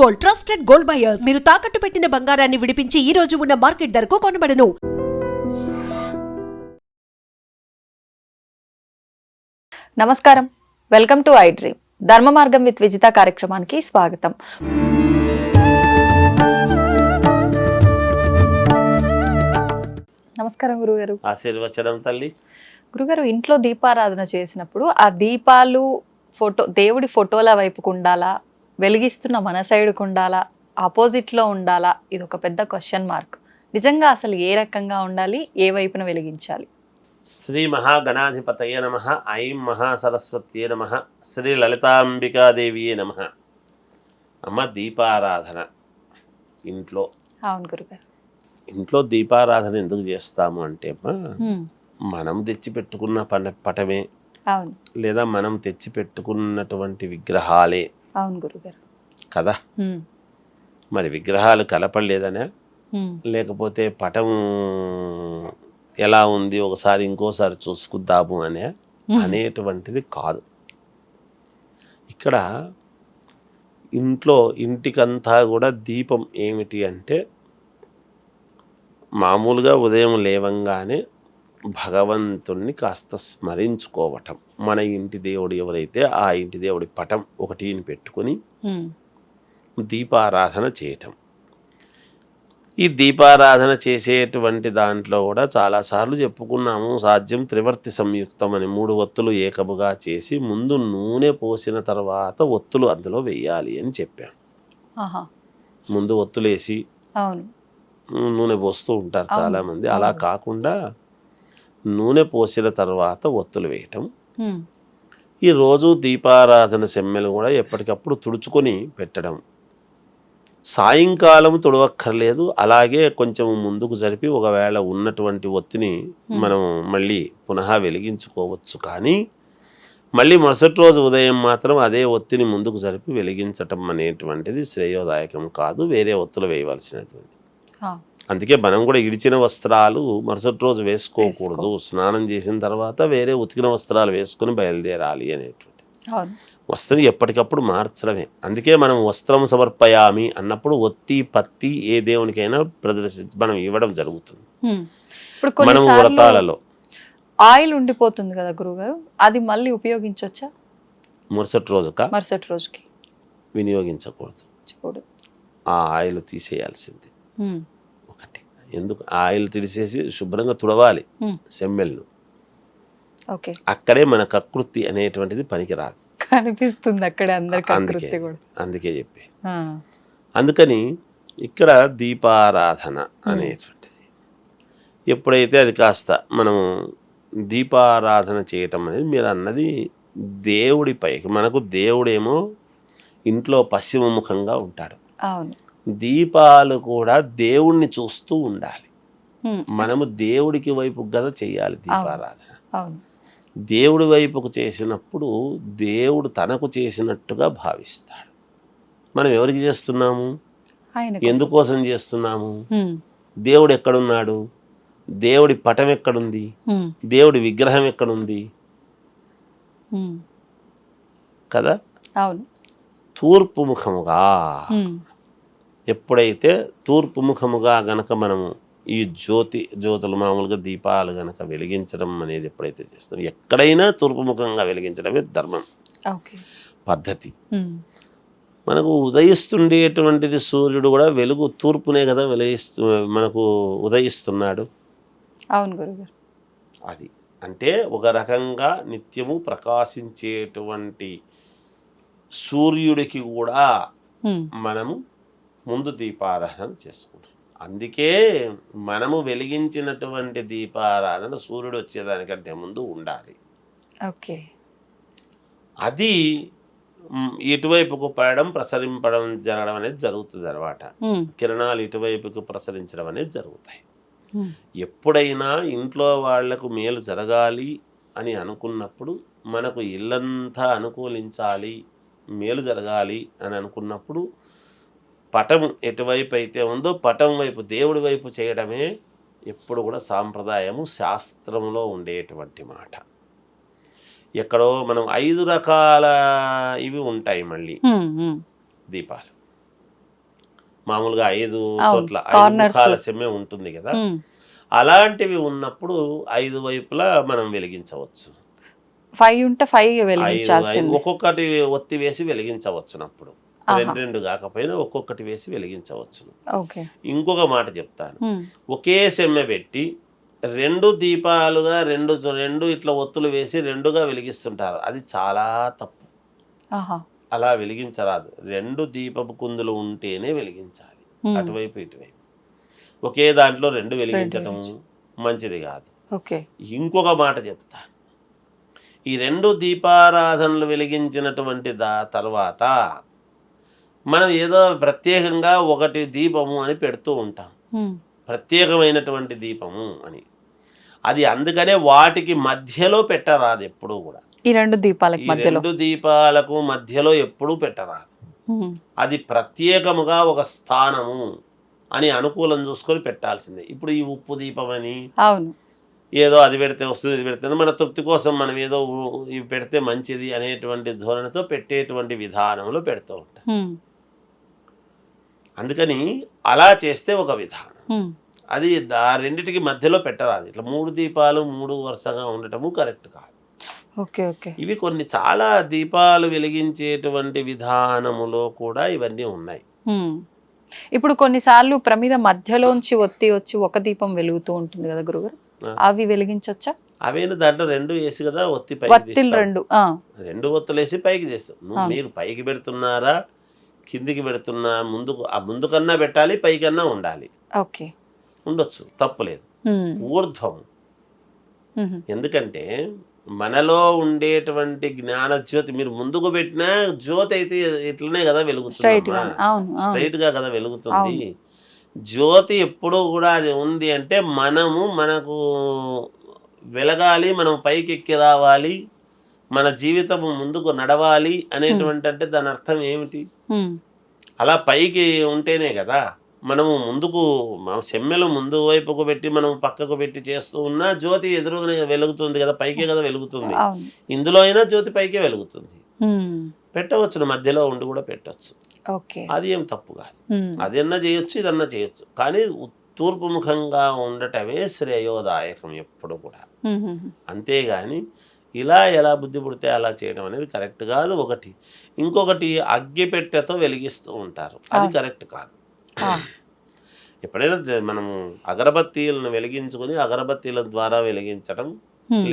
Gold, trusted gold buyers. మీరు తాకట్టు పెట్టిన బంగారాన్ని విడిపించి ఈ రోజు ఉన్న మార్కెట్ ధరకు కొనబడను. నమస్కారం, వెల్కమ్ టు ఐ డ్రీమ్. ధర్మ మార్గం విత్ విజిత కార్యక్రమానికి స్వాగతం. నమస్కారం గురుగారు. ఆశీర్వచనం తల్లి. గురుగారు, ఇంట్లో దీపారాధన చేసినప్పుడు ఆ దీపాలు దేవుడి ఫోటోల వైపుకు ఉండాలా, వెలిగిస్తున్న మన సైడ్కు ఉండాలా, ఆపోజిట్లో ఉండాలా? ఇది ఒక పెద్ద క్వశ్చన్ మార్క్. నిజంగా అసలు ఏ రకంగా ఉండాలి, ఏ వైపున వెలిగించాలి? శ్రీ మహాగణాధిపతయ నమః. ఐం మహాసరస్వత్యే నమః. శ్రీ లలితాంబికాదేవియే నమః. అమ్మ, దీపారాధన ఇంట్లో. అవును గురుగారు. ఇంట్లో దీపారాధన ఎందుకు చేస్తాము అంటే మనం తెచ్చిపెట్టుకున్న పటమే, అవును, లేదా మనం తెచ్చిపెట్టుకున్నటువంటి విగ్రహాలే. అవును గురుగారు కదా. మరి విగ్రహాలు కలపలేదనే, లేకపోతే పటం ఎలా ఉంది ఒకసారి ఇంకోసారి చూసుకుందాము అనేటువంటిది కాదు. ఇక్కడ ఇంటికంతా కూడా దీపం ఏమిటి అంటే, మామూలుగా ఉదయం లేవంగానే భగవంతుణ్ణి కాస్త స్మరించుకోవటం. మన ఇంటి దేవుడు ఎవరైతే ఆ ఇంటి దేవుడి పటం ఒకటిని పెట్టుకొని దీపారాధన చేయటం. ఈ దీపారాధన చేసేటువంటి దాంట్లో కూడా చాలాసార్లు చెప్పుకున్నాము, సాధ్యం త్రివర్తి సంయుక్తం అని. 3 ఒత్తులు ఏకముగా చేసి ముందు నూనె పోసిన తర్వాత ఒత్తులు అందులో వెయ్యాలి అని చెప్పాం. ముందు ఒత్తులేసి నూనె పోస్తూ ఉంటారు చాలామంది. అలా కాకుండా నూనె పోసిన తర్వాత ఒత్తులు వేయటం. ఈ రోజు దీపారాధన సెమ్మెలు కూడా ఎప్పటికప్పుడు తుడుచుకొని పెట్టడం. సాయంకాలం తుడవక్కర్లేదు, అలాగే కొంచెం ముందుకు జరిపి ఒకవేళ ఉన్నటువంటి ఒత్తిని మనం మళ్ళీ పునః వెలిగించుకోవచ్చు. కానీ మళ్ళీ మరుసటి రోజు ఉదయం మాత్రం అదే ఒత్తిని ముందుకు జరిపి వెలిగించటం అనేటువంటిది శ్రేయోదాయకం కాదు, వేరే ఒత్తులు వేయవలసినటువంటి. అందుకే మనం కూడా ఇడిచిన వస్త్రాలు మరుసటి రోజు వేసుకోకూడదు. స్నానం చేసిన తర్వాత వేరే ఉతికిన వస్త్రాలు వేసుకుని బయలుదేరాలి అనేటువంటి. వస్త్రం ఎప్పటికప్పుడు మార్చడమే. అందుకే మనం వస్త్రం సమర్పయామి అన్నప్పుడు ఒత్తి పత్తి ఏ దేవునికైనా మనం ఇవ్వడం జరుగుతుంది. మనం వ్రతాలలో ఆయిల్ ఉండిపోతుంది కదా గురుగారు, అది మళ్ళీ ఉపయోగించవచ్చా? మరుసటి రోజుకి వినియోగించకూడదు. ఆ ఆయిల్ తీసేయాల్సింది. ఒకటి, ఎందుకు ఆయిల్ తీసేసి శుభ్రంగా తుడవాలి సెమ్మెల్ను. అక్కడే మన కకృతి అనేటువంటిది పనికిరాదు, కనిపిస్తుంది అక్కడే. అందుకే చెప్పి అందుకని ఇక్కడ దీపారాధన అనేటువంటిది ఎప్పుడైతే అది కాస్త మనం దీపారాధన చేయటం అనేది, మీరు అన్నది దేవుడిపై. మనకు దేవుడేమో ఇంట్లో పశ్చిమముఖంగా ఉంటాడు. దీపాలు కూడా దేవుణ్ణి చూస్తూ ఉండాలి. మనము దేవుడికి వైపు కదా చేయాలి దీపారాధన. దేవుడి వైపుకు చేసినప్పుడు దేవుడు తనకు చేసినట్టుగా భావిస్తాడు. మనం ఎవరికి చేస్తున్నాము, ఎందుకోసం చేస్తున్నాము? దేవుడు ఎక్కడున్నాడు? దేవుడి పటం ఎక్కడుంది? దేవుడి విగ్రహం ఎక్కడుంది? కదా. తూర్పు ముఖముగా. ఎప్పుడైతే తూర్పు ముఖముగా గనక మనము ఈ జ్యోతులు మామూలుగా దీపాలు గనక వెలిగించడం అనేది ఎప్పుడైతే చేస్తాం, ఎక్కడైనా తూర్పుముఖంగా వెలిగించడమే ధర్మం, పద్ధతి. మనకు ఉదయిస్తుండేటువంటిది సూర్యుడు కూడా వెలుగు తూర్పునే కదా మనకు ఉదయిస్తున్నాడు. అవును గురుగారు. అది అంటే ఒక రకంగా నిత్యము ప్రకాశించేటువంటి సూర్యుడికి కూడా మనము ముందు దీపారాధన చేసుకుంటాం. అందుకే మనము వెలిగించినటువంటి దీపారాధన సూర్యుడు వచ్చేదానికంటే ముందు ఉండాలి. అది ఇటువైపుకు పడడం, ప్రసరింపడం జరగడం అనేది జరుగుతుంది అన్నమాట. కిరణాలు ఇటువైపుకు ప్రసరించడం అనేది జరుగుతాయి. ఎప్పుడైనా ఇంట్లో వాళ్లకు మేలు జరగాలి అని అనుకున్నప్పుడు, మనకు ఇల్లంతా అనుకూలించాలి, మేలు జరగాలి అని అనుకున్నప్పుడు పటం ఎటువైపు అయితే ఉందో పటం వైపు, దేవుడి వైపు చేయడమే ఎప్పుడు కూడా సాంప్రదాయము, శాస్త్రంలో ఉండేటువంటి మాట. ఎక్కడో మనం 5 రకాల ఇవి ఉంటాయి మళ్ళీ దీపాలు. మామూలుగా 5 అవును, చోట్ల 5 కార్నర్స్. ముఖాల సెమ్మె ఉంటుంది కదా, అలాంటివి ఉన్నప్పుడు 5 వైపులా మనం వెలిగించవచ్చు. 5 ఉంటే 5 5 వెలిగించాల్సింది. ఒక్కొక్కటి ఒత్తి వేసి వెలిగించవచ్చునప్పుడు, ఆహా. 2 కాకపోయినా ఒక్కొక్కటి వేసి వెలిగించవచ్చు. ఓకే. ఇంకొక మాట చెప్తాను, ఒకే సెమ్మె పెట్టి 2 దీపాలుగా 2 ఇట్లా ఒత్తులు వేసి 2గా వెలిగిస్తుంటారు. అది చాలా తప్పు. ఆహా. అలా వెలిగించరాదు. 2 దీపపు కుందులు ఉంటేనే వెలిగించాలి, అటువైపు ఇటువైపు. ఒకే దాంట్లో 2 వెలిగించటం మంచిది కాదు. ఓకే. ఇంకొక మాట చెప్తా, ఈ 2 దీపారాధనలు వెలిగించినటువంటి తర్వాత మనం ఏదో ప్రత్యేకంగా ఒకటి దీపము అని పెడుతూ ఉంటాం, ప్రత్యేకమైనటువంటి దీపము అని. అది అందుకనే వాటికి మధ్యలో పెట్టరాదు ఎప్పుడూ కూడా. ఈ 2 దీపాలకు ఈ మధ్యలో 2 దీపాలకు మధ్యలో ఎప్పుడూ పెట్టరాదు. అది ప్రత్యేకముగా ఒక స్థానము అని అనుకూలం చూసుకొని పెట్టాల్సిందే. ఇప్పుడు ఈ ఉప్పు దీపం అని అవును, ఏదో అది పెడితే వస్తుంది, ఇది పెడితే మన తృప్తి కోసం మనం ఏదో ఇవి పెడితే మంచిది అనేటువంటి ధోరణితో పెట్టేటువంటి విధానంలో పెడుతూ ఉంటాం. అందుకని అలా చేస్తే ఒక విధానం, అది రెండిటికి మధ్యలో పెట్టరాదు. ఇట్లా 3 దీపాలు 3 వరుసగా ఉండటము కరెక్ట్ కాదు. ఓకే. ఓకే. ఇవి కొన్ని చాలా దీపాలు వెలిగించేటువంటి విధానములో కూడా ఇవన్నీ ఉన్నాయి. ఇప్పుడు కొన్నిసార్లు ప్రమిద మధ్యలోంచి ఒత్తి వచ్చి ఒక దీపం వెలుగుతూ ఉంటుంది కదా గురుగారు, అవి వెలిగించొచ్చా? అవేనా దాంట్లో 2 వేసి కదా ఒత్తి వత్తిలు పైకి 2 ఒత్తులు వేసి పైకి చేస్తాం. మీరు పైకి పెడుతున్నారా కిందికి పెడుతున్నా, ముందు కన్నా పెట్టాలి, పైకన్నా ఉండాలి. ఓకే. ఉండొచ్చు, తప్పులేదు. ఊర్ధ్వం, ఎందుకంటే మనలో ఉండేటువంటి జ్ఞాన జ్యోతి మీరు ముందుకు పెట్టినా జ్యోతి అయితే ఇట్లనే కదా వెలుగుతుంది, స్ట్రైట్ గా కదా వెలుగుతుంది. జ్యోతి ఎప్పుడూ కూడా అది ఉంది అంటే మనకు వెలగాలి, మనం పైకి ఎక్కి రావాలి, మన జీవితం ముందుకు నడవాలి అనేటువంటి, అంటే దాని అర్థం ఏమిటి? అలా పైకి ఉంటేనే కదా మనము ముందుకు, సెమ్మెలు ముందు వైపుకు పెట్టి మనం పక్కకు పెట్టి చేస్తూ ఉన్నా జ్యోతి ఎదురుగానే వెలుగుతుంది కదా, పైకే కదా వెలుగుతుంది. ఇందులో అయినా జ్యోతి పైకే వెలుగుతుంది. పెట్టవచ్చు, మధ్యలో ఉండి కూడా పెట్టవచ్చు, అది ఏం తప్పు కాదు. అదన్నా చేయొచ్చు, ఇదన్నా చేయొచ్చు. కానీ తూర్పు ముఖంగా ఉండటమే శ్రేయోదాయకం ఎప్పుడు కూడా. అంతేగాని ఇలా ఎలా బుద్ధి పుడితే అలా చేయడం అనేది కరెక్ట్ కాదు. ఒకటి, ఇంకొకటి అగ్గిపెట్టెతో వెలిగిస్తూ ఉంటారు, అది కరెక్ట్ కాదు. ఎప్పుడైనా మనము అగరబత్తీలను వెలిగించుకొని అగరబత్తీల ద్వారా వెలిగించడం,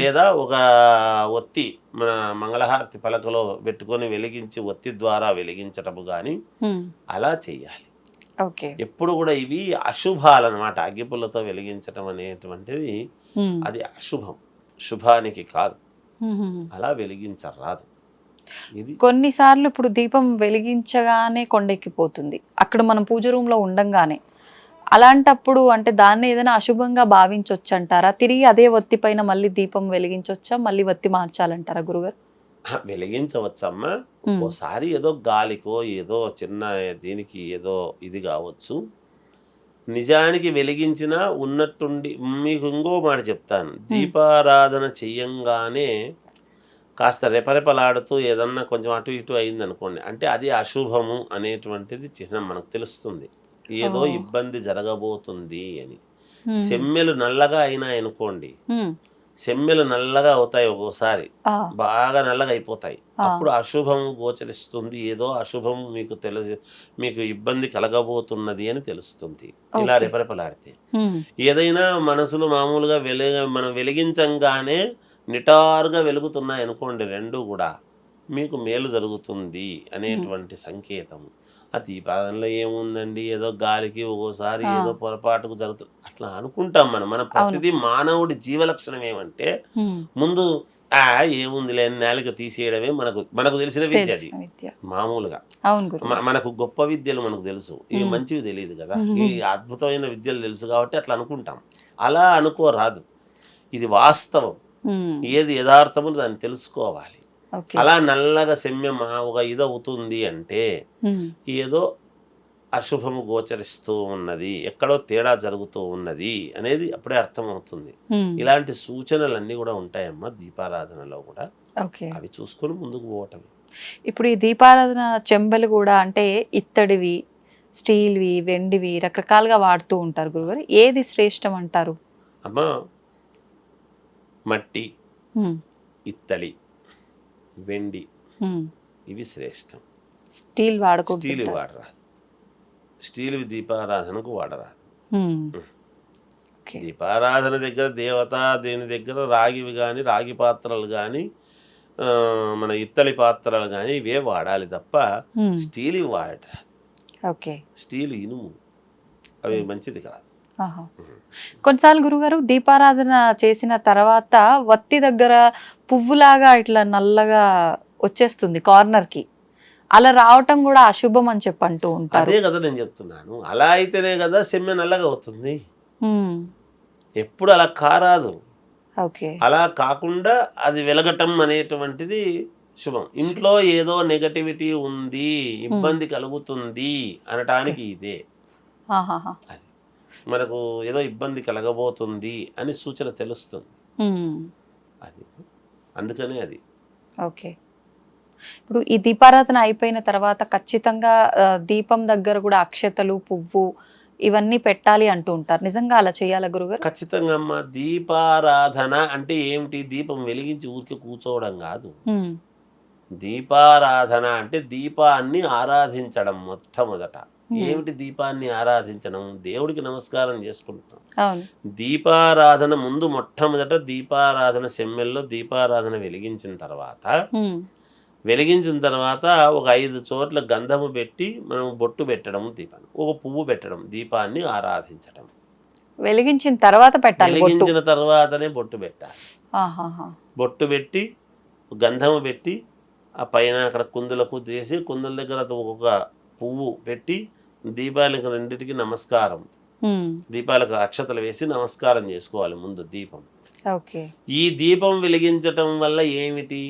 లేదా ఒక ఒత్తి మన మంగళహారతి పలకలో పెట్టుకొని వెలిగించి ఒత్తి ద్వారా వెలిగించటము కానీ అలా చెయ్యాలి. ఎప్పుడు కూడా ఇవి అశుభాలన్నమాట. అగ్గిపుల్లతో వెలిగించటం అనేటువంటిది అది అశుభం, శుభానికి కాదు. అలా వెలిగించరాదు. ఇది కొన్నిసార్లు ఇప్పుడు దీపం వెలిగించగానే కొండెక్కిపోతుంది, అక్కడ మనం పూజ రూమ్ లో ఉండంగానే. అలాంటప్పుడు అంటే దాన్ని ఏదైనా అశుభంగా భావించవచ్చు అంటారా? తిరిగి అదే ఒత్తి పైన మళ్ళీ దీపం వెలిగించవచ్చా, మళ్ళీ ఒత్తి మార్చాలంటారా గురుగారు? వెలిగించవచ్చమ్మా. ఓసారి ఏదో గాలికో ఏదో చిన్న దీనికి ఏదో ఇది కావచ్చు. నిజానికి వెలిగించిన ఉన్నట్టుండి, మీకు ఇంకో మాట చెప్తాను, దీపారాధన చెయ్యంగానే కాస్త రెపరెపలాడుతూ ఏదన్నా కొంచెం అటు ఇటు అయింది అనుకోండి, అంటే అది అశుభము అనేటువంటిది చిహ్నం, మనకు తెలుస్తుంది ఏదో ఇబ్బంది జరగబోతుంది అని. సెమ్మెలు నల్లగా అయినాయి అనుకోండి, సెమ్మెలు నల్లగా అవుతాయి, ఒక్కోసారి బాగా నల్లగా అయిపోతాయి, అప్పుడు అశుభము గోచరిస్తుంది, ఏదో అశుభము మీకు ఇబ్బంది కలగబోతున్నది అని తెలుస్తుంది. ఇలా రెపరెపలాడితే ఏదైనా మనసులో మామూలుగా మనం వెలిగించంగానే నిటారుగా వెలుగుతున్నాయి అనుకోండి, 2 కూడా మీకు మేలు జరుగుతుంది అనేటువంటి సంకేతం. ఆ దీపారాధనలో ఏముందండి, ఏదో గాలికి ఒక్కోసారి ఏదో పొరపాటుకు జరుగుతుంది అట్లా అనుకుంటాం మన ప్రతిదీ. మానవుడి జీవలక్షణం ఏమంటే ముందు ఏముందిలే నేలకి తీసేయడమే మనకు తెలిసిన విద్య. అది మామూలుగా మనకు గొప్ప విద్యలు మనకు తెలుసు, ఇవి మంచివి తెలియదు కదా, ఈ అద్భుతమైన విద్యలు తెలుసు కాబట్టి అట్లా అనుకుంటాం. అలా అనుకోరాదు, ఇది వాస్తవం, ఏది యథార్థము దాన్ని తెలుసుకోవాలి. అలా నల్లగా సెమ్మె ఒక ఇదవుతుంది అంటే ఏదో అశుభము గోచరిస్తూ ఉన్నది, ఎక్కడో తేడా జరుగుతూ ఉన్నది అనేది అప్పుడే అర్థమవుతుంది. ఇలాంటి సూచనలన్నీ కూడా ఉంటాయమ్మా దీపారాధనలో కూడా, అవి చూసుకొని ముందుకు పోవటం. ఇప్పుడు ఈ దీపారాధన చెంబలు కూడా అంటే ఇత్తడివి, స్టీల్వి, వెండివి రకరకాలుగా వాడుతూ ఉంటారు గురుగారు. ఏది శ్రేష్టం అంటారు? అమ్మా, మట్టి, ఉమ్, ఇత్తడి, వెండి ఉమ్. ఇవి శ్రేష్టం. స్టీల్ స్టీల్ వాడకూడదు. వాడరాదు. స్టీల్ దీపారాధనకు వాడరాదు. ఓకే. దీపారాధన దగ్గర దేవత దేని దగ్గర రాగివి కానీ, రాగి పాత్రలు కానీ, మన ఇత్తడి పాత్రలు కానీ ఇవే వాడాలి తప్ప స్టీల్ వాడరాదు. ఓకే. స్టీల్ ఇనుము అవి మంచిది కాదు. ఆహా. కొన్నిసార్లు గురుగారు దీపారాధన చేసిన తర్వాత వత్తి దగ్గర పువ్వులాగా ఇట్లా నల్లగా వచ్చేస్తుంది కార్నర్ కి, అలా రావటం కూడా అశుభం అని చెప్పి అంటూ ఉంటారు. అదే కదా నేను చెప్తున్నాను. అలా అయితేనే కదా సెమ్మె నల్లగా అవుతుంది. ఉమ్, ఎప్పుడు అలా కారాదు. ఓకే. అలా కాకుండా అది వెలగటం అనేటువంటిది శుభం. ఇంట్లో ఏదో నెగటివిటీ ఉంది, ఇబ్బంది కలుగుతుంది అనటానికి ఇదే. ఆహాహా. అది మనకు ఏదో ఇబ్బంది కలగబోతుంది అని సూచన తెలుస్తుంది. ఉమ్, అది అందుకనే అది. ఓకే. ఇప్పుడు ఈ దీపారాధన అయిపోయిన తర్వాత ఖచ్చితంగా దీపం దగ్గర కూడా అక్షతలు, పువ్వు ఇవన్నీ పెట్టాలి అంటూ ఉంటారు. నిజంగా అలా చేయాలా గురుగారు? ఖచ్చితంగా అమ్మ. దీపారాధన అంటే ఏమిటి? దీపం వెలిగించి ఊరికి కూర్చోవడం కాదు. ఉమ్, దీపారాధన అంటే దీపాన్ని ఆరాధించడం. మొట్టమొదట Hmm. ఏమిటి దీపాన్ని ఆరాధించడం? దేవుడికి నమస్కారం చేసుకుంటాం. అవును. దీపారాధన ముందు మొట్టమొదట దీపారాధన సెమ్మెల్లో దీపారాధన వెలిగించిన తర్వాత ఉమ్, ఒక 5 చోట్ల గంధము పెట్టి మనం బొట్టు పెట్టడం, దీపాన్ని ఒక పువ్వు పెట్టడం, దీపాన్ని ఆరాధించడం. వెలిగించిన తర్వాత పెట్టాలి బొట్టు. వెలిగించిన తర్వాతనే బొట్టు పెట్టాలి. ఆహాహా. బొట్టు పెట్టి గంధము పెట్టి ఆ పైన అక్కడ కుందులకు చేసి కుందుల దగ్గర ఒక పువ్వు పెట్టి దీపాలకు రెండిటికి నమస్కారం, ఉమ్, దీపాలకు అక్షతలు వేసి నమస్కారం చేసుకోవాలి ముందు దీపం. ఓకే. ఈ దీపం వెలిగించటం వల్ల ఏమిటి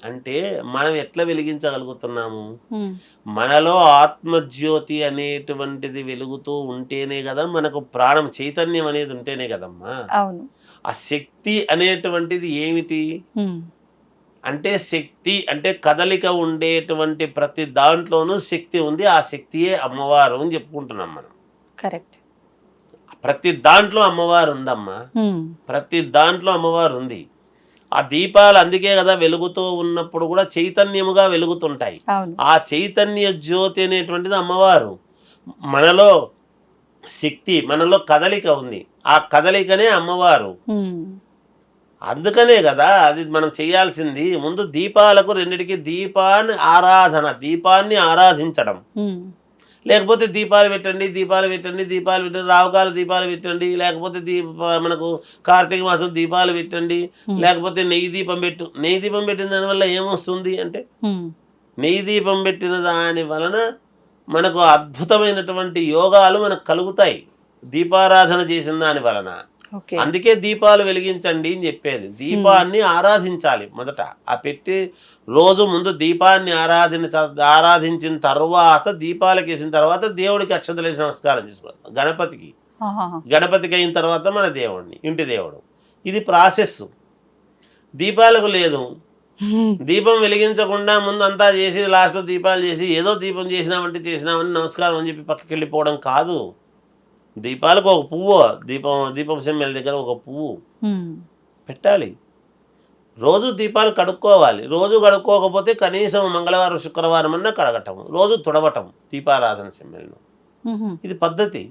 అంటే మనం ఎట్లా వెలిగించగలుగుతున్నాము? ఉమ్, మనలో ఆత్మజ్యోతి అనేటువంటిది వెలుగుతూ ఉంటేనే కదా మనకు ప్రాణం, చైతన్యం అనేది ఉంటేనే కదమ్మా. అవును. ఆ శక్తి అనేటువంటిది ఏమిటి ఉమ్, అంటే శక్తి అంటే కదలిక ఉండేటువంటి ప్రతి దాంట్లోనూ శక్తి ఉంది. ఆ శక్తియే అమ్మవారు అని చెప్పుకుంటున్నాం మనం. కరెక్ట్. ప్రతి దాంట్లో అమ్మవారు ఉందమ్మా. ఉమ్, ప్రతి దాంట్లో అమ్మవారు ఉంది. ఆ దీపాలు అందుకే కదా వెలుగుతూ ఉన్నప్పుడు కూడా చైతన్యముగా వెలుగుతుంటాయి. అవును. ఆ చైతన్య జ్యోతి అనేటువంటిది అమ్మవారు. మనలో శక్తి, మనలో కదలిక ఉంది. ఆ కదలికనే అమ్మవారు. ఉమ్, అందుకనే కదా అది మనం చేయాల్సింది. ముందు దీపాలకు రెండిటికి దీపాన్ని ఆరాధించడం. ఉమ్, లేకపోతే దీపాలు పెట్టండి, రావుకాల దీపాలు పెట్టండి, లేకపోతే మనకు కార్తీక మాసం దీపాలు పెట్టండి, లేకపోతే నెయ్యి దీపం పెట్టిన దానివల్ల ఏమొస్తుంది అంటే ఉమ్, నెయ్యి దీపం పెట్టిన దాని వలన మనకు అద్భుతమైనటువంటి యోగాలు మనకు కలుగుతాయి దీపారాధన చేసిన దాని వలన. ఓకే. అందుకే దీపాలు వెలిగించండి అని చెప్పేది. దీపాన్ని ఆరాధించాలి మొదట. ఆ పెట్టి రోజు ముందు దీపాన్ని ఆరాధించిన తర్వాత, దీపాలకు వేసిన తర్వాత దేవుడికి అక్షతలు వేసి నమస్కారం చేసుకోవాలి. గణపతికి అయిన తర్వాత మన దేవుడిని, ఇంటి దేవుడు. ఇది ప్రాసెస్. దీపాలకు లేదు. దీపం వెలిగించకుండా ముందు అంతా చేసి లాస్ట్లో దీపాలు చేసి ఏదో దీపం చేసినామని నమస్కారం అని చెప్పి పక్కకి వెళ్ళిపోవడం కాదు. దీపాలకు ఒక పువ్వు, దీపం సెమ్మెల దగ్గర ఒక పువ్వు పెట్టాలి. రోజు దీపాలు కడుక్కోవాలి. రోజు కడుక్కోకపోతే కనీసం మంగళవారం శుక్రవారం అన్నా కడగటం, రోజు తుడవటం దీపారాధన సెమ్మెలను. ఇది పద్ధతి.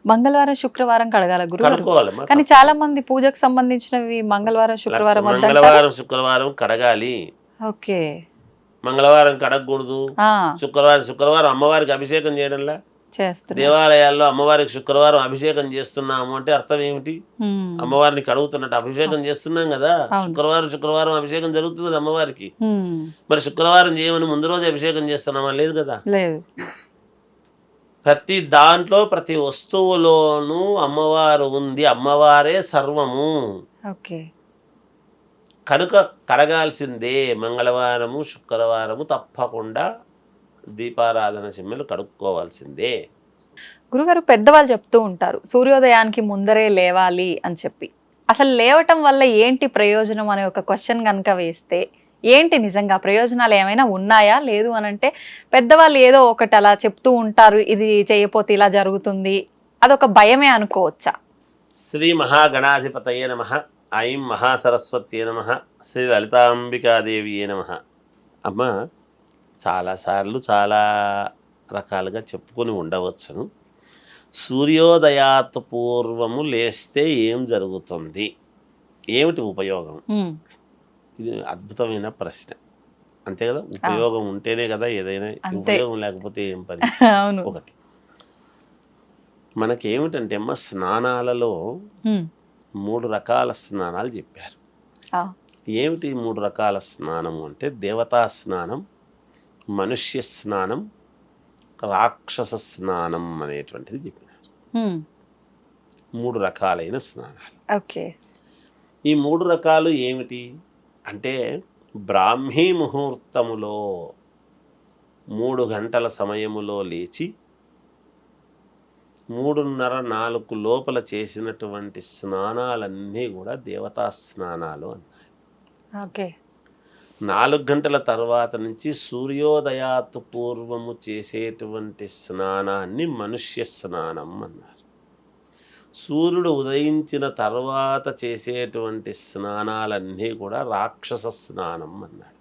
మంగళవారం శుక్రవారం కడగాల గురు. కడుక్కోవాలి. కానీ చాలా మంది పూజకు సంబంధించినవి మంగళవారం శుక్రవారం కడగాలి. ఓకే. మంగళవారం కడగకూడదు. శుక్రవారం అమ్మవారికి అభిషేకం చేయడంలా చేస్తారు. దేవాలయాల్లో అమ్మవారికి శుక్రవారం అభిషేకం చేస్తున్నాము అంటే అర్థం ఏమిటి? అమ్మవారిని కడుగుతున్నట్టు అభిషేకం చేస్తున్నాం కదా. శుక్రవారం అభిషేకం జరుగుతుంది కదా అమ్మవారికి. మరి శుక్రవారం చేయమని ముందు రోజు అభిషేకం చేస్తున్నామా? లేదు కదా. లేదు. ప్రతి దాంట్లో ప్రతి వస్తువులోనూ అమ్మవారు ఉంది. అమ్మవారే సర్వము. ఓకే. కనుక కడగాల్సిందే. మంగళవారము శుక్రవారము తప్పకుండా దీపారాధన సిమ్మెలు కడుక్కోవాల్సిందే. గురుగారు, పెద్దవాళ్ళు చెప్తూ ఉంటారు సూర్యోదయానికి ముందరే లేవాలి అని చెప్పి. అసలు లేవటం వల్ల ఏంటి ప్రయోజనం అనే ఒక క్వశ్చన్ కనుక వేస్తే ఏంటి నిజంగా ప్రయోజనాలు ఏమైనా ఉన్నాయా? లేదు అనంటే పెద్దవాళ్ళు ఏదో ఒకటి అలా చెప్తూ ఉంటారు, ఇది చేయకపోతే ఇలా జరుగుతుంది, అదొక భయమే అనుకోవచ్చా? శ్రీ మహాగణాధిపతయే నమ. ఐం మహాసరస్వత్యే నమ. శ్రీ లలితాంబికాదేవియే నమ. అమ్మ, చాలాసార్లు చాలా రకాలుగా చెప్పుకొని ఉండవచ్చును. సూర్యోదయాత్ పూర్వము లేస్తే ఏం జరుగుతుంది, ఏమిటి ఉపయోగం? ఇది అద్భుతమైన ప్రశ్న, అంతే కదా? ఉపయోగం ఉంటేనే కదా ఏదైనా, ఉపయోగం లేకపోతే ఏం పని? అవును. ఒకటి మనకేమిటంటే అమ్మ, స్నానాలలో 3 రకాల స్నానాలు చెప్పారు. ఏమిటి 3 రకాల స్నానము అంటే దేవతా స్నానం, మనుష్య స్నానం, రాక్షస స్నానం అనేటువంటిది చెప్పినారు. 3 రకాలైన స్నానాలు. ఓకే. ఈ 3 రకాలు ఏమిటి అంటే, బ్రాహ్మీ ముహూర్తములో 3 గంటల సమయములో లేచి 3:30-4 లోపల చేసినటువంటి స్నానాలన్నీ కూడా దేవతా స్నానాలు అన్నారు. ఓకే. 4 గంటల తర్వాత నుంచి సూర్యోదయాత్ పూర్వము చేసేటువంటి స్నానాన్ని మనుష్య స్నానం అన్నారు. సూర్యుడు ఉదయించిన తర్వాత చేసేటువంటి స్నానాలన్నీ కూడా రాక్షస స్నానం అన్నాడు.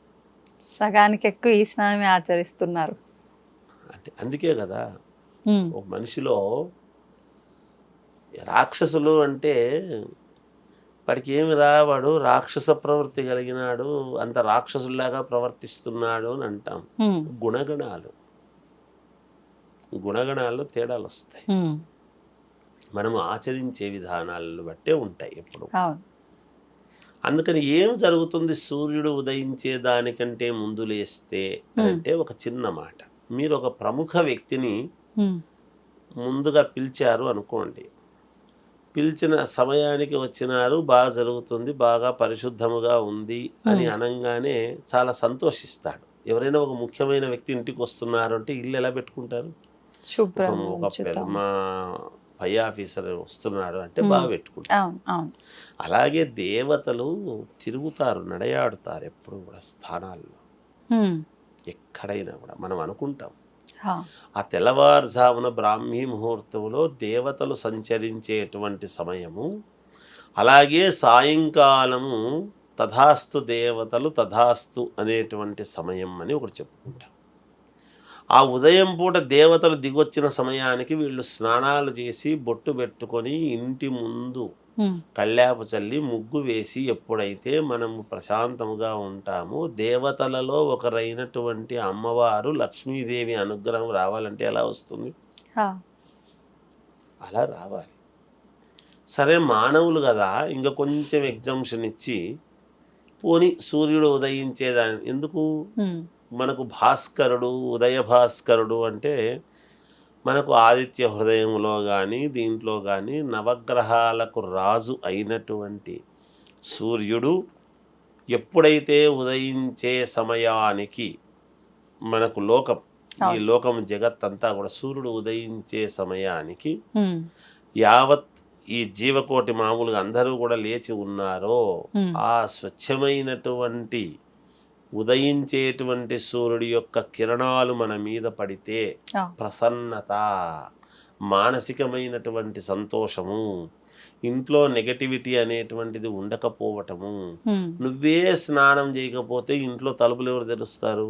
సగానికి ఎక్కువ ఈ స్నానమే ఆచరిస్తున్నారు. అంటే అందుకే కదా ఒక మనిషిలో రాక్షసులు అంటే వాడికి ఏమి రా, వాడు రాక్షస ప్రవృత్తి కలిగినాడు, అంత రాక్షసుల్లాగా ప్రవర్తిస్తున్నాడు అని అంటాం. గుణగణాల్లో తేడాలు వస్తాయి. మనము ఆచరించే విధానాలను బట్టే ఉంటాయి ఎప్పుడు. అందుకని ఏం జరుగుతుంది సూర్యుడు ఉదయించే దానికంటే ముందు లేస్తే అంటే, ఒక చిన్న మాట, మీరు ఒక ప్రముఖ వ్యక్తిని ముందుగా పిలిచారు అనుకోండి, పిలిచిన సమయానికి వచ్చినారు, బాగా జరుగుతుంది, బాగా పరిశుద్ధముగా ఉంది అని అనగానే చాలా సంతోషిస్తాడు. ఎవరైనా ఒక ముఖ్యమైన వ్యక్తి ఇంటికి వస్తున్నారు అంటే ఇల్లు ఎలా పెట్టుకుంటారు? మా పై ఆఫీసర్ వస్తున్నాడు అంటే బాగా పెట్టుకుంటారు. అలాగే దేవతలు తిరుగుతారు, నడయాడుతారు ఎప్పుడు కూడా స్థానాల్లో, ఎక్కడైనా కూడా. మనం అనుకుంటాం ఆ తెల్లవారుజామున బ్రాహ్మీ ముహూర్తంలో దేవతలు సంచరించేటువంటి సమయము, అలాగే సాయంకాలము తథాస్తు దేవతలు తథాస్తు అనేటువంటి సమయం అని ఒకటి చెప్పుకుంటాం. ఆ ఉదయం పూట దేవతలు దిగొచ్చిన సమయానికి వీళ్ళు స్నానాలు చేసి బొట్టు పెట్టుకొని ఇంటి ముందు కళ్ళాపు చల్లి ముగ్గు వేసి ఎప్పుడైతే మనము ప్రశాంతముగా ఉంటామో, దేవతలలో ఒకరైనటువంటి అమ్మవారు లక్ష్మీదేవి అనుగ్రహం రావాలంటే ఎలా వస్తుంది? అలా రావాలి. సరే, మానవులు కదా, ఇంకా కొంచెం ఎగ్జంప్షన్ ఇచ్చి పోని సూర్యుడు ఉదయించేదాన్ని ఎందుకు? మనకు భాస్కరుడు, ఉదయ భాస్కరుడు అంటే మనకు ఆదిత్య హృదయంలో కానీ దీంట్లో కానీ నవగ్రహాలకు రాజు అయినటువంటి సూర్యుడు ఎప్పుడైతే ఉదయించే సమయానికి మనకు లోకం, ఈ లోకం జగత్తంతా కూడా సూర్యుడు ఉదయించే సమయానికి యావత్ ఈ జీవకోటి మామూలుగా అందరూ కూడా లేచి ఉన్నారో, ఆ స్వచ్ఛమైనటువంటి ఉదయించేటువంటి సూర్యుడి యొక్క కిరణాలు మన మీద పడితే ప్రసన్నత, మానసికమైనటువంటి సంతోషము, ఇంట్లో నెగటివిటీ అనేటువంటిది ఉండకపోవటము. నువ్వే స్నానం చేయకపోతే ఇంట్లో తలుపులు ఎవరు తెరుస్తారు?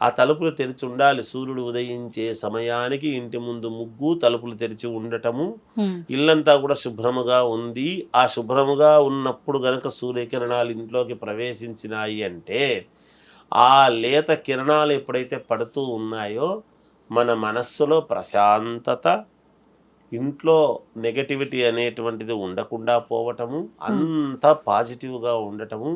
ఆ తలుపులు తెరిచి ఉండాలి. సూర్యుడు ఉదయించే సమయానికి ఇంటి ముందు ముగ్గు, తలుపులు తెరిచి ఉండటము, ఇల్లంతా కూడా శుభ్రముగా ఉంది. ఆ శుభ్రముగా ఉన్నప్పుడు గనక సూర్యకిరణాలు ఇంట్లోకి ప్రవేశించినాయి అంటే, ఆ లేత కిరణాలు ఎప్పుడైతే పడుతూ ఉన్నాయో మన మనస్సులో ప్రశాంతత, ఇంట్లో నెగటివిటీ అనేటువంటిది ఉండకుండా పోవటము, అంతా పాజిటివ్గా ఉండటము.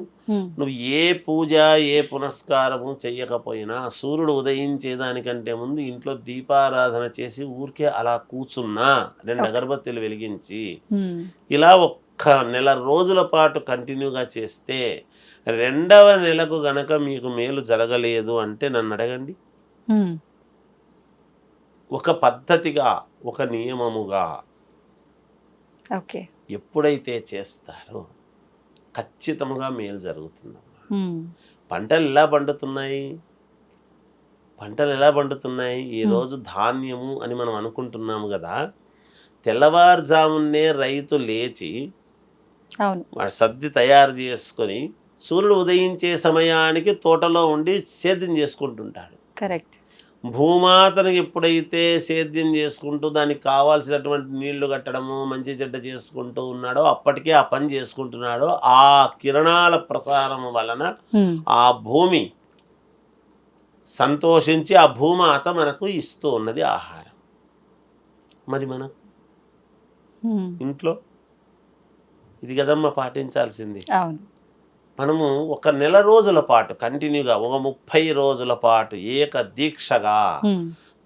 నువ్వు ఏ పూజ ఏ పునస్కారము చెయ్యకపోయినా సూర్యుడు ఉదయించేదానికంటే ముందు ఇంట్లో దీపారాధన చేసి ఊరికే అలా కూర్చున్నా, 2 అగరబత్తీలు వెలిగించి, ఇలా ఒక్క నెల రోజుల పాటు కంటిన్యూగా చేస్తే 2వ నెలకు గనక మీకు మేలు జరగలేదు అంటే నన్ను అడగండి. ఒక పద్ధతిగా, ఒక నియమముగా ఎప్పుడైతే చేస్తారో ఖచ్చితంగా మేలు జరుగుతుందమ్మా. పంటలు ఎలా పండుతున్నాయి? పంటలు ఎలా పండుతున్నాయి? ఈరోజు ధాన్యము అని మనం అనుకుంటున్నాము కదా, తెల్లవారుజామునే రైతు లేచి సద్ది తయారు చేసుకొని సూర్యుడు ఉదయించే సమయానికి తోటలో ఉండి సేద్యం చేసుకుంటుంటాడు. కరెక్ట్. భూమాతను ఎప్పుడైతే సేద్యం చేసుకుంటూ దానికి కావాల్సినటువంటి నీళ్లు కట్టడము మంచి చెడ్డ చేసుకుంటూ ఉన్నాడో, అప్పటికే ఆ పని చేసుకుంటున్నాడో, ఆ కిరణాల ప్రసారం వలన ఆ భూమి సంతోషించి ఆ భూమాత మనకు ఇస్తూ ఉన్నది ఆహారం. మరి మనం ఇంట్లో ఇది కదమ్మా పాటించాల్సింది. మనము ఒక నెల రోజుల పాటు కంటిన్యూగా, ఒక 30 రోజుల పాటు ఏక దీక్షగా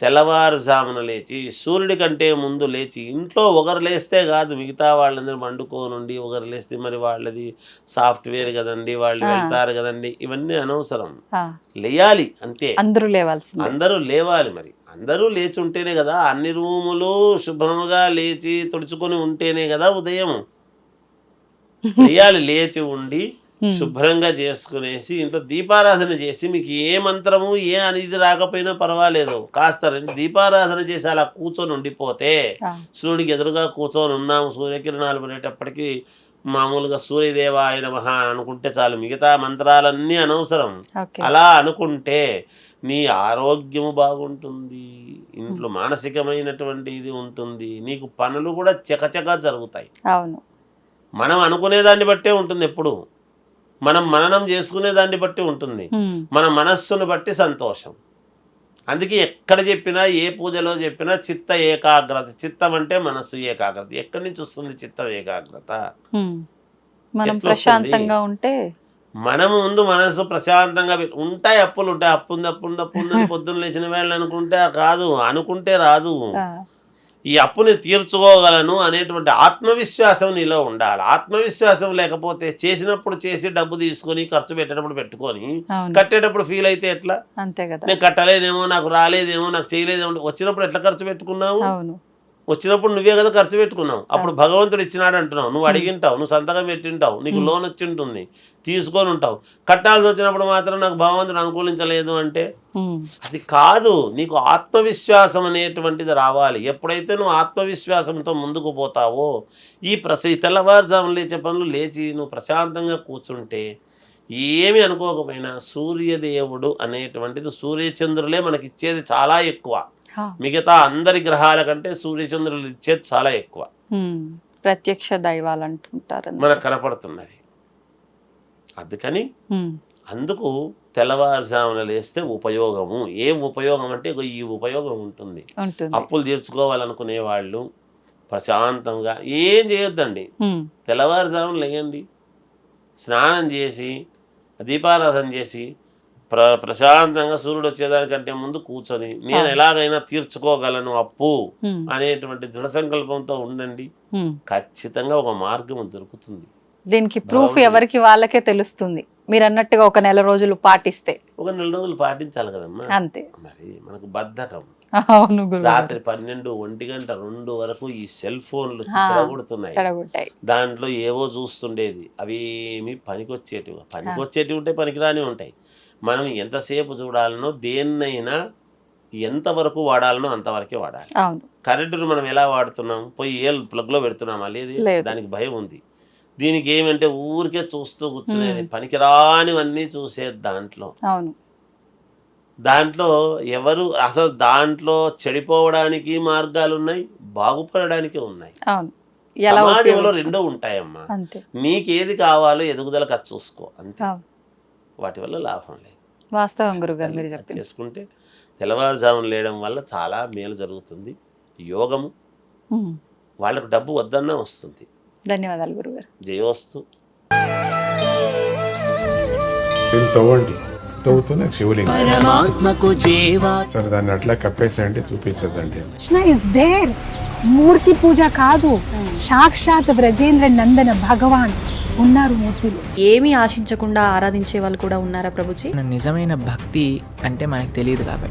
తెల్లవారుజామున లేచి సూర్యుడి కంటే ముందు లేచి, ఇంట్లో ఒకరు లేస్తే కాదు, మిగతా వాళ్ళందరూ వండుకోనుండి ఒకరు లేస్తే మరి వాళ్ళది సాఫ్ట్వేర్ కదండి, వాళ్ళు వెళ్తారు కదండి, ఇవన్నీ అనవసరం. లేయాలి అంతే, అందరూ లేవాలి. మరి అందరూ లేచి ఉంటేనే కదా, అన్ని రూములు శుభ్రముగా లేచి తుడుచుకొని ఉంటేనే కదా ఉదయం. లేయాలి, లేచి ఉండి శుభ్రంగా చేసుకునేసి ఇంట్లో దీపారాధన చేసి, మీకు ఏ మంత్రము ఏ అనేది రాకపోయినా పర్వాలేదు, కాస్త దీపారాధన చేసి అలా కూర్చొని ఉండిపోతే, సూర్యుడికి ఎదురుగా కూర్చొని ఉన్నాము, సూర్యకిరణాలు పడేటప్పటికి మామూలుగా సూర్యదేవాయ నమః అనుకుంటే చాలు, మిగతా మంత్రాలన్నీ అనవసరం. అలా అనుకుంటే నీ ఆరోగ్యము బాగుంటుంది, ఇంట్లో మానసికమైనటువంటి ఇది ఉంటుంది, నీకు పనులు కూడా చకచకా జరుగుతాయి. మనం అనుకునే దాన్ని బట్టే ఉంటుంది, ఎప్పుడు మనం మననం చేసుకునే దాన్ని బట్టి ఉంటుంది, మన మనస్సును బట్టి సంతోషం. అందుకే ఎక్కడ చెప్పినా, ఏ పూజలో చెప్పినా చిత్త ఏకాగ్రత. చిత్తం అంటే మనస్సు ఏకాగ్రత. ఎక్కడి నుంచి వస్తుంది చిత్తం ఏకాగ్రత? ప్రశాంతంగా ఉంటే మనము ముందు మనసు ప్రశాంతంగా ఉంటాయి. అప్పులు ఉంటాయి, అప్పుంది పొద్దున్న లేచిన వేళ అనుకుంటే కాదు, అనుకుంటే రాదు. ఈ అప్పుని తీర్చుకోగలను అనేటువంటి ఆత్మవిశ్వాసం నీలో ఉండాలి. ఆత్మవిశ్వాసం లేకపోతే చేసినప్పుడు చేసి డబ్బు తీసుకొని ఖర్చు పెట్టేటప్పుడు పెట్టుకొని కట్టేటప్పుడు ఫీల్ అయితే ఎట్లా? నేను కట్టలేదేమో, నాకు రాలేదేమో, నాకు చేయలేదేమో. వచ్చినప్పుడు ఎట్లా ఖర్చు పెట్టుకున్నావు? వచ్చినప్పుడు నువ్వే కదా ఖర్చు పెట్టుకున్నావు. అప్పుడు భగవంతుడు ఇచ్చినాడు అంటున్నావు, నువ్వు అడిగింటావు, నువ్వు సంతకం పెట్టింటావు, నీకు లోన్ వచ్చి ఉంటుంది, తీసుకొని ఉంటావు. కట్టాల్సి వచ్చినప్పుడు మాత్రం నాకు భగవంతుడు అనుకూలించలేదు అంటే అది కాదు. నీకు ఆత్మవిశ్వాసం అనేటువంటిది రావాలి. ఎప్పుడైతే నువ్వు ఆత్మవిశ్వాసంతో ముందుకు పోతావో, ఈ తెల్లవారుజామున లేచే పనులు లేచి నువ్వు ప్రశాంతంగా కూర్చుంటే, ఏమి అనుకోకపోయినా సూర్యదేవుడు అనేటువంటిది, సూర్యచంద్రులే మనకిచ్చేది చాలా ఎక్కువ. మిగతా అందరి గ్రహాల కంటే సూర్యచంద్రులు ఇచ్చేది చాలా ఎక్కువ. ప్రత్యక్ష దైవాలు అంటుంటారు, మనకు కనపడుతున్నది. అందుకని అందుకు తెల్లవారుజామున లేస్తే ఉపయోగము. ఏం ఉపయోగం అంటే ఈ ఉపయోగం ఉంటుంది. అప్పులు తీర్చుకోవాలనుకునే వాళ్ళు ప్రశాంతంగా ఏం చేయొద్దండి, తెల్లవారుజామున లేయండి, స్నానం చేసి దీపారాధన చేసి ప్రశాంతంగా సూర్యుడు వచ్చేదానికంటే ముందు కూర్చొని నేను ఎలాగైనా తీర్చుకోగలను అప్పు అనేటువంటి దృఢ సంకల్పంతో ఉండండి. ఖచ్చితంగా ఒక మార్గం దొరుకుతుంది. దీనికి ప్రూఫ్ ఎవరికి వాళ్ళకే తెలుస్తుంది. మీరు అన్నట్టుగా ఒక నెల రోజులు పాటిస్తే, ఒక నెల రోజులు పాటించాలి కదమ్మా. అంతే. మరి మనకు బద్ధకం. రాత్రి 12, 1 గంట, 2 వరకు ఈ సెల్ ఫోన్లు చెడగొడుతున్నాయి. దాంట్లో ఏవో చూస్తుండేది, అవి ఏమి పనికొచ్చేటివి ఉంటాయి, పనికిరాని ఉంటాయి. మనం ఎంతసేపు చూడాలనో, దేన్నైనా ఎంతవరకు వాడాలనో అంతవరకే వాడాలి. కరెంటును మనం ఎలా వాడుతున్నాం? పోయి ప్లగ్లో పెడుతున్నామా? లేదు, దానికి భయం ఉంది. దీనికి ఏమంటే ఊరికే చూస్తూ కూర్చునేది, పనికిరానివన్నీ చూసేది. దాంట్లో ఎవరు అసలు దాంట్లో చెడిపోవడానికి మార్గాలు ఉన్నాయి, బాగుపడడానికి ఉన్నాయి. సమాజంలో రెండో ఉంటాయమ్మా. నీకేది కావాలో ఎదుగుదలకు అది చూసుకో, అంతే. వాటి వల్ల లాభం లేదు. వాస్తవం గురుగారు మీరు చెప్పారు. చేసుకుంటే తెల్లవారుజామున లేయడం వల్ల చాలా మేలు జరుగుతుంది. యోగము, వాళ్ళకు డబ్బు వద్దన్నా వస్తుంది. ధన్యవాదాలు గురుగారు. జయోస్తు. తవ్వండి, తవ్వుతూనే శివలింగం సరే, దాన్ని అట్లా కప్పేసేయండి, చూపించదండి. మూర్తి పూజ కాదు, సాక్షాత్ బ్రజేంద్ర నందన భగవాన్ ఉన్నారు మూర్తిలో. ఏమీ ఆశించకుండా ఆరాధించే వాళ్ళు కూడా ఉన్నారా ప్రభుజీ? నిజమైన భక్తి అంటే మనకు తెలియదు కాబట్టి